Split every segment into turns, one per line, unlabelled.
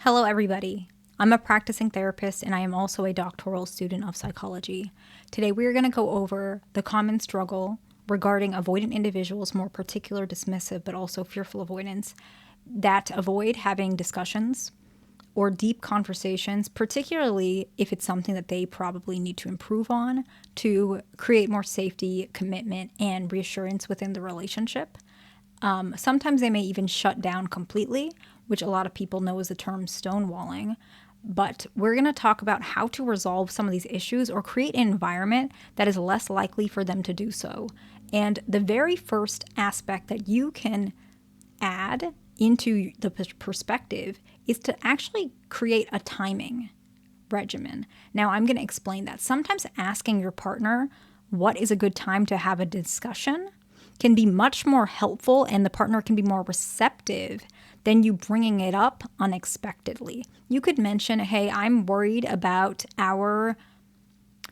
Hello, everybody. I'm a practicing therapist and I am also a doctoral student of psychology. Today, we are going to go over the common struggle regarding avoidant individuals, more particular dismissive, but also fearful avoidance, that avoid having discussions or deep conversations, particularly if it's something that they probably need to improve on to create more safety, commitment, and reassurance within the relationship. Sometimes they may even shut down completely, which a lot of people know as the term stonewalling. But we're going to talk about how to resolve some of these issues or create an environment that is less likely for them to do so. And the very first aspect that you can add into the perspective is to actually create a timing regimen. Now, I'm going to explain that. Sometimes asking your partner what is a good time to have a discussion can be much more helpful and the partner can be more receptive than you bringing it up unexpectedly. You could mention, hey, I'm worried about our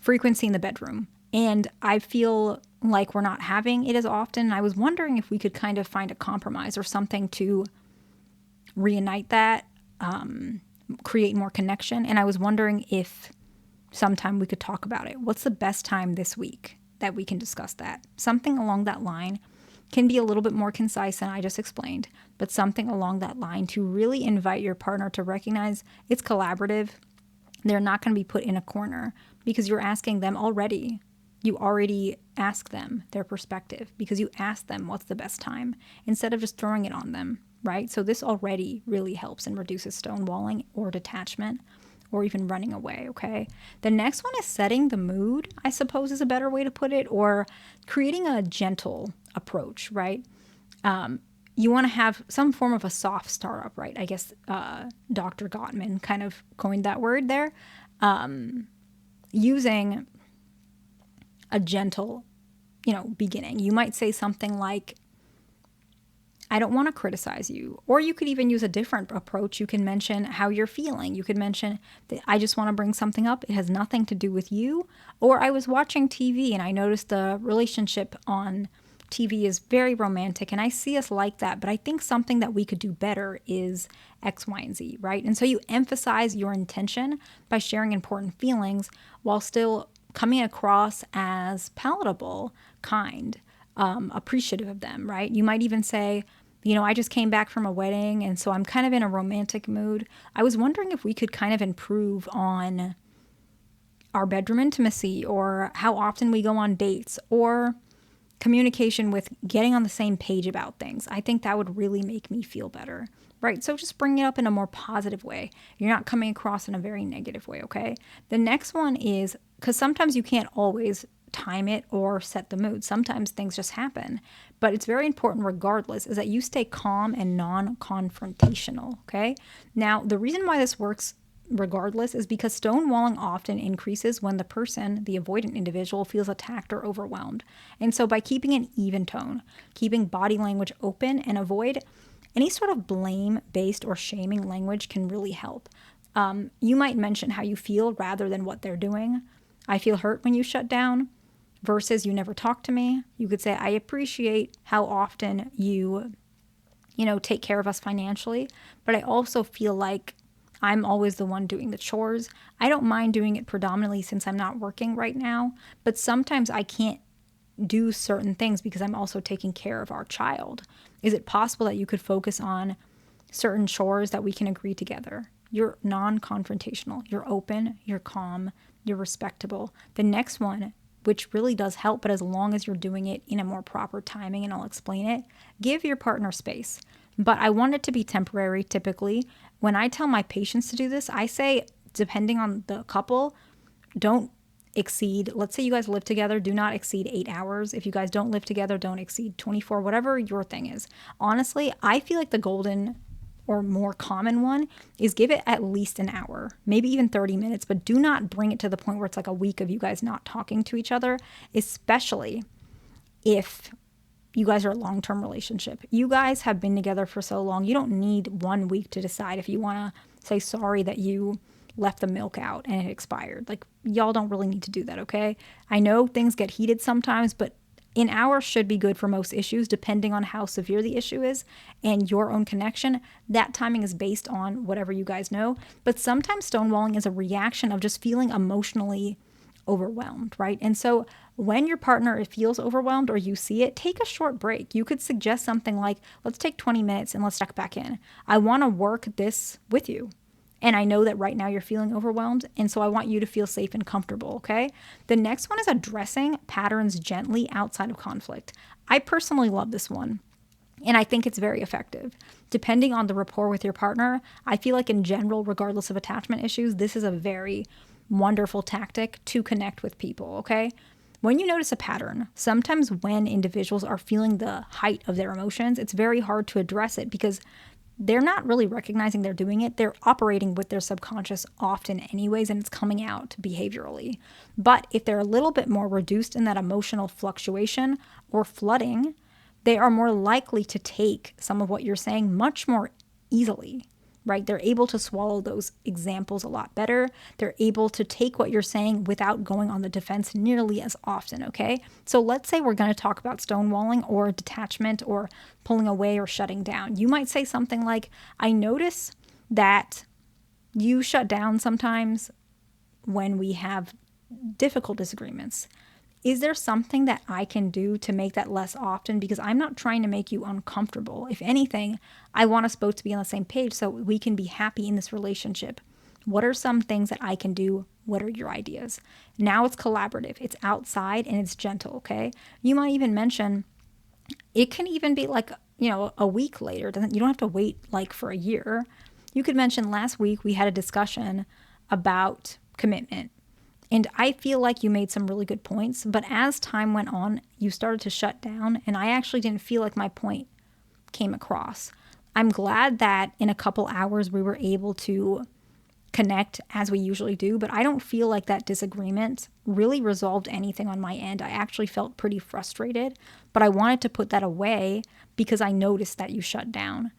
frequency in the bedroom and I feel like we're not having it as often. I was wondering if we could kind of find a compromise or something to reunite that, create more connection. And I was wondering if sometime we could talk about it. What's the best time this week that we can discuss that? Something along that line can be a little bit more concise than I just explained, but something along that line to really invite your partner to recognize it's collaborative. They're not going to be put in a corner because you're asking them already. You already ask them their perspective because you asked them what's the best time instead of just throwing it on them, right? So this already really helps and reduces stonewalling or detachment or even running away, okay? The next one is setting the mood, I suppose is a better way to put it, or creating a gentle approach, right? You want to have some form of a soft startup, right? I guess Dr. Gottman kind of coined that word there. Using a gentle, beginning. You might say something like, I don't want to criticize you. Or you could even use a different approach. You can mention how you're feeling. You could mention that I just want to bring something up. It has nothing to do with you. Or I was watching TV and I noticed the relationship on TV is very romantic and I see us like that. But I think something that we could do better is X, Y, and Z, right? And so you emphasize your intention by sharing important feelings while still coming across as palatable, kind, appreciative of them, right? You might even say, I just came back from a wedding and so I'm kind of in a romantic mood. I was wondering if we could kind of improve on our bedroom intimacy or how often we go on dates or communication with getting on the same page about things. I think that would really make me feel better, right? So just bring it up in a more positive way. You're not coming across in a very negative way, okay? The next one is, because sometimes you can't always time it or set the mood. Sometimes things just happen. But it's very important regardless is that you stay calm and non-confrontational, okay? Now, the reason why this works regardless is because stonewalling often increases when the person, the avoidant individual, feels attacked or overwhelmed. And so by keeping an even tone, keeping body language open and avoid any sort of blame-based or shaming language can really help. You might mention how you feel rather than what they're doing. I feel hurt when you shut down versus you never talk to me. You could say, I appreciate how often you take care of us financially, but I also feel like I'm always the one doing the chores. I don't mind doing it predominantly since I'm not working right now, but sometimes I can't do certain things because I'm also taking care of our child. Is it possible that you could focus on certain chores that we can agree together? You're non-confrontational, you're open, you're calm, you're respectable. The next one, which really does help, but as long as you're doing it in a more proper timing, and I'll explain it, give your partner space. But I want it to be temporary typically. When I tell my patients to do this, I say, depending on the couple, don't exceed, let's say you guys live together, do not exceed 8 hours. If you guys don't live together, don't exceed 24, whatever your thing is. Honestly, I feel like the golden or more common one is give it at least an hour, maybe even 30 minutes, but do not bring it to the point where it's like a week of you guys not talking to each other, especially if you guys are a long-term relationship. You guys have been together for so long. You don't need 1 week to decide if you want to say sorry that you left the milk out and it expired. Like, y'all don't really need to do that, okay? I know things get heated sometimes, but An hour should be good for most issues, depending on how severe the issue is and your own connection. That timing is based on whatever you guys know. But sometimes stonewalling is a reaction of just feeling emotionally overwhelmed, right? And so when your partner feels overwhelmed or you see it, take a short break. You could suggest something like, let's take 20 minutes and let's check back in. I want to work this with you. And I know that right now you're feeling overwhelmed. And so I want you to feel safe and comfortable, okay? The next one is addressing patterns gently outside of conflict. I personally love this one. And I think it's very effective. Depending on the rapport with your partner, I feel like in general, regardless of attachment issues, this is a very wonderful tactic to connect with people, okay? When you notice a pattern, sometimes when individuals are feeling the height of their emotions, it's very hard to address it because they're not really recognizing they're doing it. They're operating with their subconscious often anyways, and it's coming out behaviorally. But if they're a little bit more reduced in that emotional fluctuation or flooding, they are more likely to take some of what you're saying much more easily, right? They're able to swallow those examples a lot better. They're able to take what you're saying without going on the defense nearly as often, okay? So let's say we're going to talk about stonewalling or detachment or pulling away or shutting down. You might say something like, I notice that you shut down sometimes when we have difficult disagreements. Is there something that I can do to make that less often? Because I'm not trying to make you uncomfortable. If anything, I want us both to be on the same page so we can be happy in this relationship. What are some things that I can do? What are your ideas? Now it's collaborative. It's outside and it's gentle, okay? You might even mention, it can even be like, a week later. You don't have to wait like for a year. You could mention, last week we had a discussion about commitment. And I feel like you made some really good points, but as time went on, you started to shut down, and I actually didn't feel like my point came across. I'm glad that in a couple hours we were able to connect as we usually do, but I don't feel like that disagreement really resolved anything on my end. I actually felt pretty frustrated, but I wanted to put that away because I noticed that you shut down.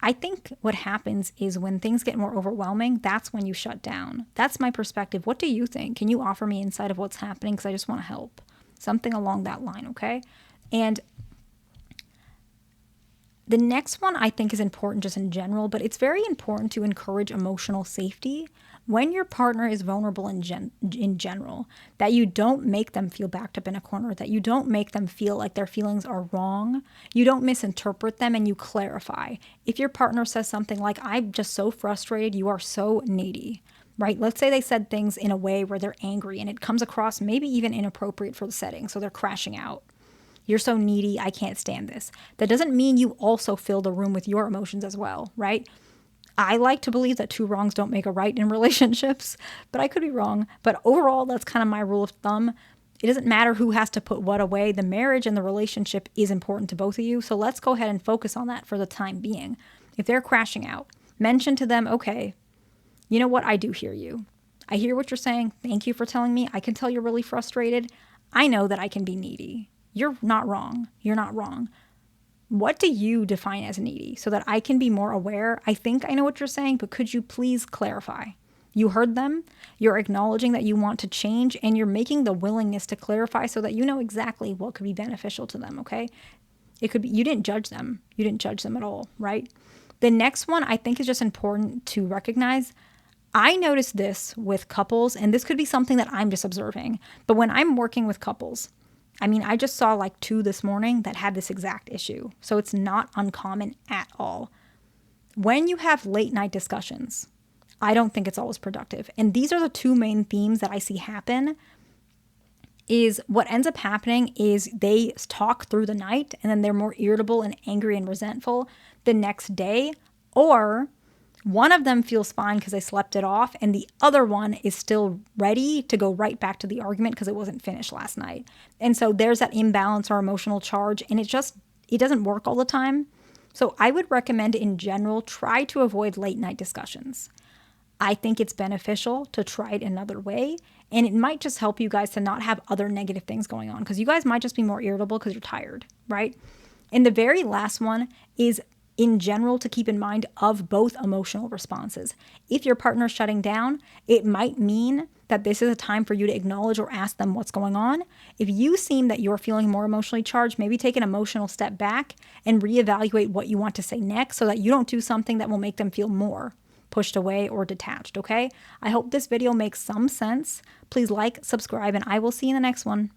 I think what happens is when things get more overwhelming, that's when you shut down. That's my perspective. What do you think? Can you offer me insight of what's happening? Because I just want to help. Something along that line, okay? And the next one I think is important just in general, but it's very important to encourage emotional safety when your partner is vulnerable in general, that you don't make them feel backed up in a corner, that you don't make them feel like their feelings are wrong. You don't misinterpret them, and you clarify. If your partner says something like, I'm just so frustrated, you are so needy, right? Let's say they said things in a way where they're angry and it comes across maybe even inappropriate for the setting, so they're crashing out. You're so needy, I can't stand this. That doesn't mean you also fill the room with your emotions as well, right? I like to believe that two wrongs don't make a right in relationships, but I could be wrong. But overall, that's kind of my rule of thumb. It doesn't matter who has to put what away. The marriage and the relationship is important to both of you. So let's go ahead and focus on that for the time being. If they're crashing out, mention to them, okay, you know what? I do hear you. I hear what you're saying. Thank you for telling me. I can tell you're really frustrated. I know that I can be needy. You're not wrong. You're not wrong. What do you define as needy so that I can be more aware? I think I know what you're saying, but could you please clarify? You heard them, you're acknowledging that you want to change, and you're making the willingness to clarify so that you know exactly what could be beneficial to them, okay? It could be, you didn't judge them. You didn't judge them at all, right? The next one I think is just important to recognize. I notice this with couples, and this could be something that I'm just observing, but when I'm working with couples, I just saw like 2 this morning that had this exact issue. So it's not uncommon at all. When you have late night discussions, I don't think it's always productive. And these are the 2 main themes that I see happen. Is what ends up happening is they talk through the night and then they're more irritable and angry and resentful the next day, or one of them feels fine because they slept it off, and the other one is still ready to go right back to the argument because it wasn't finished last night. And so there's that imbalance or emotional charge, and it doesn't work all the time. So I would recommend in general, try to avoid late night discussions. I think it's beneficial to try it another way, and it might just help you guys to not have other negative things going on because you guys might just be more irritable because you're tired, right? And the very last one is in general to keep in mind of both emotional responses. If your partner's shutting down, it might mean that this is a time for you to acknowledge or ask them what's going on. If you seem that you're feeling more emotionally charged, maybe take an emotional step back and reevaluate what you want to say next so that you don't do something that will make them feel more pushed away or detached, okay? I hope this video makes some sense. Please like, subscribe, and I will see you in the next one.